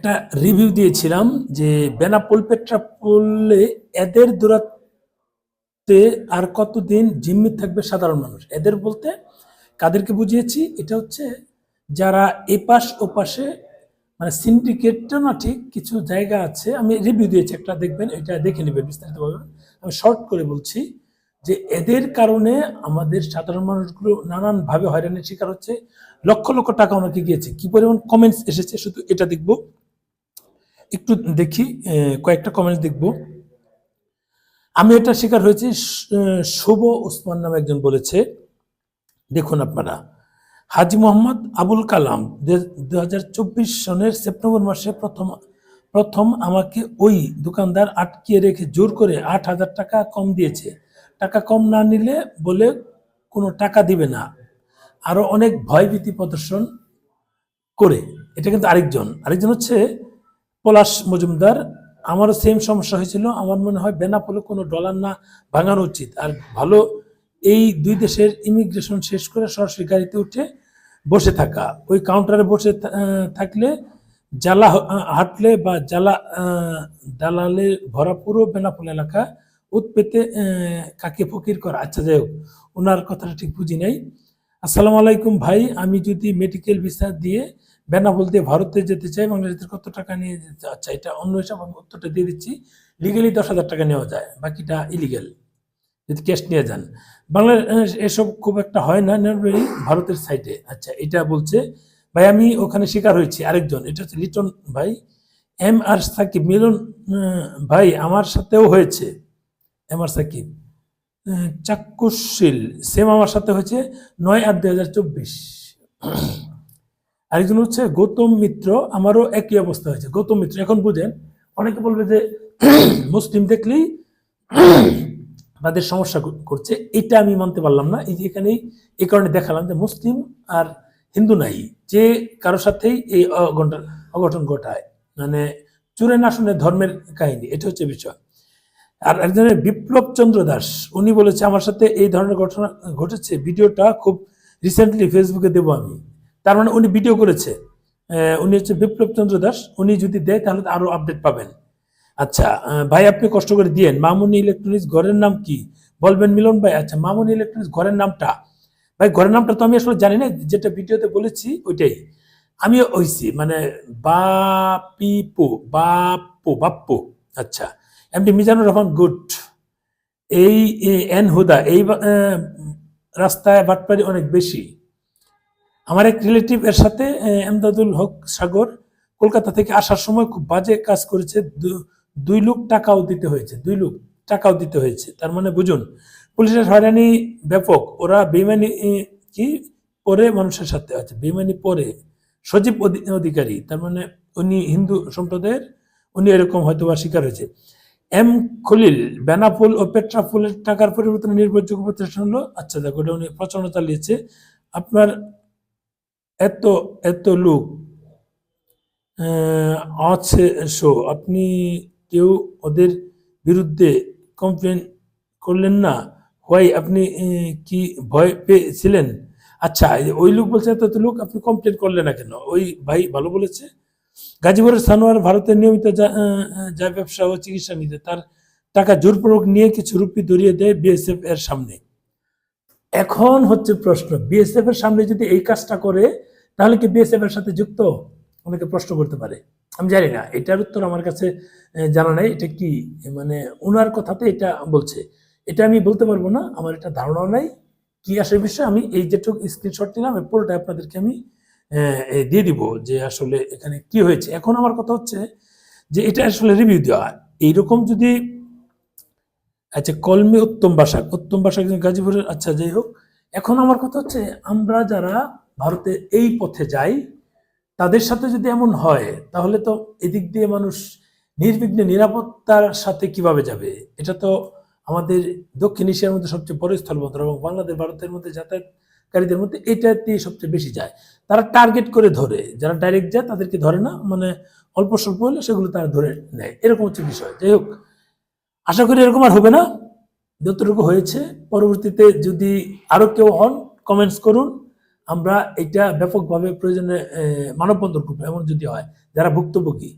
একটা রিভিউ দিয়েছিলাম যে বেনাপোল পেট্রাপোলে এদের দূরত্বে আর কতদিন জিম্মি থাকবে সাধারণ মানুষ। এদের বলতে কাদেরকে বুঝিয়েছি, এটা হচ্ছে যারা এপাশ ওপাশে মানে সিন্ডিকেটটা না, ঠিক কিছু জায়গা আছে, আমি রিভিউ দিয়েছি একটা, দেখবেন, এটা দেখে নেবেন বিস্তারিতভাবে। আমি শর্ট করে বলছি যে এদের কারণে আমাদের সাধারণ মানুষগুলো নানানভাবে হয়রানির শিকার হচ্ছে। লক্ষ লক্ষ টাকা ওনাকে গিয়েছে, কি পরিমাণ কমেন্টস এসেছে শুধু এটা দেখবো, একটু দেখি, কয়েকটা কমেন্টস দেখব। আমি এটা শিকার হয়েছি, শুভ ওসমান নামে একজন বলেছে, দেখুন আপনারা, হাজী মোহাম্মদ আবুল কালাম 2024 সনের সেপ্টেম্বর মাসে প্রথম আমাকে ওই দোকানদার আটকিয়ে রেখে জোর করে 8,000 টাকা কম দিয়েছে। টাকা কম না নিলে বলে কোনো টাকা দিবে না, আরো অনেক ভয়ভীতি প্রদর্শন করে। এটা কিন্তু আরেকজন হচ্ছে পলাশ মজুমদার। আমারও সেম সমস্যা হয়েছিল। আমার মনে হয় বেনাপোলে কোনো ডলার না ভাঙানো উচিত, আর ভালো এই দুই দেশের ইমিগ্রেশন শেষ করে সরাসরি গাড়িতে উঠে বসে থাকা, ওই কাউন্টারে বসে থাকলে জ্বালা হাঁটলে বা দালালে ভরা পুরো বেনাপোল এলাকা উৎপেতে কাকে ফকির করা। আচ্ছা, যাই হোক, ওনার কথাটা ঠিক বুঝি নাই। আসসালামু আলাইকুম ভাই, আমি যদি মেডিকেল ভিসা দিয়ে বেনাপোল দিয়ে ভারতে যেতে চাই, বাংলাদেশের কত টাকা নিয়ে যেতে? আচ্ছা, এটা অন্য হিসাব, আমি উত্তরটা দিয়ে দিচ্ছি। লিগেলি 10,000 টাকা নেওয়া যায়, বাকিটা ইলিগেল যদি ক্যাশ নিয়ে যান। বাংলাদেশ এসব খুব একটা হয় না, ভারতের সাইডে। আচ্ছা, এটা বলছে ভাই, আমি ওখানে শিকার হয়েছি। আরেকজন, এটা হচ্ছে লিটন ভাই। এম আর সাকিব, মিলন ভাই আমার সাথেও হয়েছে। এম আর সাকিব চাক্ষুশীল, সেম আমার সাথে হয়েছে 9/8/2024। আরেকজন হচ্ছে গৌতম মিত্র, আমারও একই অবস্থা হয়েছে। গৌতম মিত্র, এখন বুঝেন, অনেকে বলবে যে মুসলিম দেখলেই তাদের সমস্যা করছে, এটা আমি মানতে পারলাম না। এই যে এখানেই এই কারণে দেখালাম যে মুসলিম আর হিন্দু নাই, যে কারো সাথেই এই অঘটন ঘটায়, মানে চুরে না শুনে ধর্মের কাহিনী, এটা হচ্ছে বিষয়। আর একজনের বিপ্লব চন্দ্র দাস, উনি বলেছে আমার সাথে এই ধরনের ঘটনা ঘটেছে, ভিডিওটা খুব রিসেন্টলি ফেসবুকে দেবো আমি। তার মানে উনি ভিডিও করেছে। উনি হচ্ছে বিপ্লব চন্দ্র দাস, উনি যদি দেয় তাহলে আরো আপডেট পাবেন। আচ্ছা ভাই, আপনি কষ্ট করে দিয়েন। মামুনি ইলেকট্রনিক্স ঘরের নাম কি বলবেন মিলন ভাই? আচ্ছা, মামুনি ইলেকট্রনিক্স ঘরের নামটা, ভাই ঘরের নামটা তো আমি আসলে জানি না, যেটা ভিডিওতে বলেছি ওইটাই আমি হইছি, মানে বাপ্পু। আচ্ছা, এমডি মিজানুর রহমান গুড, এই এন হুদা, এই রাস্তায় বাটপারি অনেক বেশি। আমার এক রিলেটিভ এর সাথে এমদাদুল হক সাগর কলকাতা থেকে আসার সময় খুব বাজে কাজ করেছে, 2 লাখ টাকাও দিতে হয়েছে, 2 লাখ টাকাও দিতে হয়েছে। তার মানে বুঝুন, পুলিশের হয়রানি ব্যাপক, ওরা বেইমানি কি পরে মানুষের সাথে আছে, বেইমানি পরে। সজীব অধিকারী, তার মানে উনি হিন্দু সম্প্রদায়ের, উনি এরকম হয়তো বা শিকার হয়েছে। এম খলিল, বেনাপোল ও পেট্রাপোলের টাকার পরিবর্তনে নির্ভরযোগ্য প্রতিষ্ঠান হলো, আচ্ছা দেখো, ওটা উনি প্রচারণা চালিয়েছে। আপনার এত এত লোক আছে শো, আপনি কেউ ওদের বিরুদ্ধে কমপ্লেন করলেন না? হোয়াই, আপনি কি ভয় পেয়েছিলেন? আচ্ছা, ওই লোক বলছে এত লোক, আপনি কমপ্লেন করলেন না কেন? ওই ভাই ভালো বলেছে। গাজীপুরের সানোয়ার ভারতের নিয়মিত যায় ব্যবসা ও চিকিৎসা নিতে, তার টাকা জোরপূর্বক নিয়ে কিছু রুপি ধরিয়ে দেয় বিএসএফ এর সামনে। এখন হচ্ছে প্রশ্ন, বিএসএফ এর সামনে যদি এই কাজটা করে, তাহলে কি বিএসএফ এর সাথে যুক্ত? অনেকে প্রশ্ন করতে পারে, আমি জানি না, এটার উত্তর আমার কাছে জানা নাই। এটা কি মানে ওনার কথাতে এটা বলছে, এটা আমি বলতে পারবো না, আমার এটা ধারণা নাই কি আসে বিষয়। আমি এই যেটুকু স্ক্রিনশট নিলাম, পুরোটা আপনাদেরকে আমি দিয়ে দিব যে আসলে এখানে কি হয়েছে। এখন আমার কথা হচ্ছে যে এটা আসলে রিভিউ দেওয়া এইরকম যদি, আচ্ছা কলমি উত্তম ভাষা গাজীপুরের, আচ্ছা যাই হোক। এখন আমার কথা হচ্ছে, আমরা যারা ভারতে এই পথে যাই, তাদের সাথে যদি এমন হয়, তাহলে তো এদিক দিয়ে মানুষ নির্বিঘ্নে নিরাপত্তার সাথে কিভাবে যাবে? এটা তো আমাদের দক্ষিণ এশিয়ার মধ্যে সবচেয়ে বড় স্থলবন্দর, এবং বাংলাদেশ ভারতের মধ্যে যাতায়াতকারীদের মধ্যে এটাতে সবচেয়ে বেশি যায়। তারা টার্গেট করে ধরে, যারা ডাইরেক্ট যায় তাদেরকে ধরে না, মানে অল্প স্বল্প হলে সেগুলো তারা ধরে নেয়, এরকম হচ্ছে বিষয়। যাই হোক, আশা করি এরকম আর হবে না। যতটুকু হয়েছে, পরবর্তীতে যদি আরো কেউ হন, কমেন্টস করুন, আমরা এটা ব্যাপকভাবে প্রয়োজনে মানববন্ধন করবো, এমন যদি হয় যারা ভুক্তভোগী।